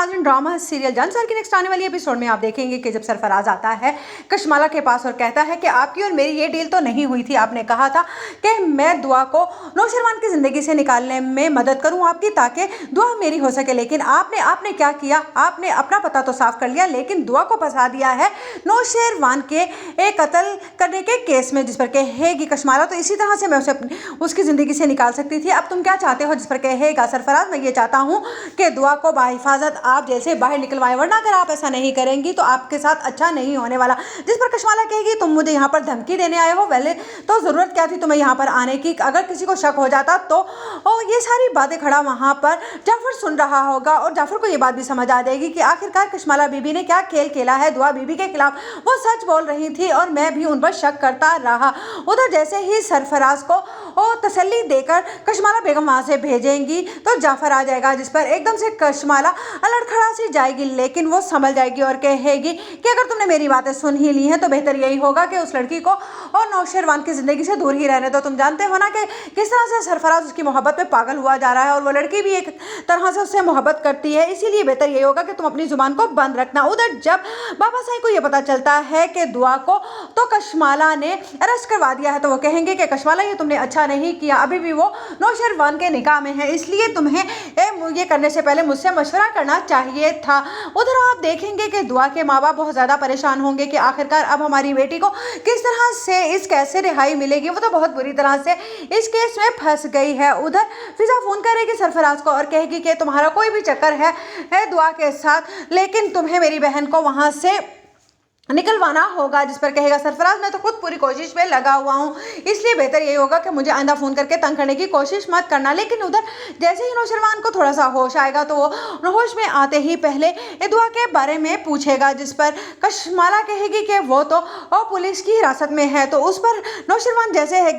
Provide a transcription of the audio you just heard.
नाज़रीन, drama serial जान की नेक्स्ट आने वाली एपिसोड में आप देखेंगे कि जब सरफराज आता है कशमाला के पास और कहता है कि आपकी और मेरी ये डील तो नहीं हुई थी। आपने कहा था कि मैं दुआ को नौशरवान की ज़िंदगी से निकालने में मदद करूं आपकी, ताकि दुआ मेरी हो सके। लेकिन आपने क्या किया, आपने अपना पता तो साफ कर लिया, लेकिन दुआ को फंसा दिया है नौशरवान के एक कत्ल करने के केस में, जिस पर कहेगी कशमाला तो इसी तरह से मैं उसे उसकी ज़िंदगी से निकाल सकती थी। अब तुम क्या चाहते हो? जिस पर कहेगा सरफराज, मैं ये चाहता हूँ कि दुआ को बाहिफाजत आप जेल से बाहर निकलवाएं, वरना अगर आप ऐसा नहीं करेंगी तो आपके साथ अच्छा नहीं होने वाला। जिस पर कशमाला कहेगी तुम मुझे यहाँ पर धमकी देने आए हो, पहले तो ज़रूरत क्या थी तुम्हें यहाँ पर आने की? अगर किसी को शक हो जाता तो ये सारी बातें खड़ा वहाँ पर जाफर सुन रहा होगा और जाफर को ये बात भी समझ आ जाएगी कि आखिरकार कशमाला बीबी ने क्या खेल खेला है दुआ बीबी के खिलाफ। वो सच बोल रही थी और मैं भी उन पर शक करता रहा। उधर जैसे ही सरफराज को तसल्ली देकर कशमाला बेगम वहाँ से भेजेंगी तो जाफर आ जाएगा, जिस पर एकदम से कशमाला लड़खड़ा सी जाएगी, लेकिन वो संभल जाएगी और कहेगी कि अगर तुमने मेरी बातें सुन ही ली हैं तो बेहतर यही होगा कि उस लड़की को और नौशरवान की ज़िंदगी से दूर ही रहने दो। तुम जानते हो ना कि किस तरह से सरफराज उसकी मोहब्बत पे पागल हुआ जा रहा है और वो लड़की भी एक तरह से उससे मोहब्बत करती है, इसीलिए बेहतर यही होगा कि तुम अपनी जुबान को बंद रखना। उधर जब बाबा साईं को यह पता चलता है कि दुआ को तो कशमाला ने अरेस्ट करवा दिया है तो वो कहेंगे कि कशमाला ये तुमने अच्छा नहीं किया, अभी भी वो नौशरवान के निकाह में है, इसलिए तुम्हें ये करने से पहले मुझसे मशवरा करना चाहिए था। उधर आप देखेंगे कि दुआ के माँ बाप बहुत ज़्यादा परेशान होंगे कि आखिरकार अब हमारी बेटी को किस तरह से इस केस से रिहाई मिलेगी। वो तो बहुत बुरी तरह से इस केस में फंस गई है। उधर फिजा फ़ोन करेगी सरफराज को और कहेगी कि तुम्हारा कोई भी चक्कर है दुआ के साथ, लेकिन तुम्हें मेरी बहन को वहाँ से निकलवाना होगा। जिस पर कहेगा सरफराज, मैं तो खुद पूरी कोशिश में लगा हुआ हूँ, इसलिए बेहतर यही होगा कि मुझे आइंदा फ़ोन करके तंग करने की कोशिश मत करना। लेकिन उधर जैसे ही नौशरवान को थोड़ा सा होश आएगा तो वो होश में आते ही पहले दुआ के बारे में पूछेगा, जिस पर कशमाला कहेगी कि वो तो पुलिस की हिरासत में है। तो उस पर नौशरवान जैसे है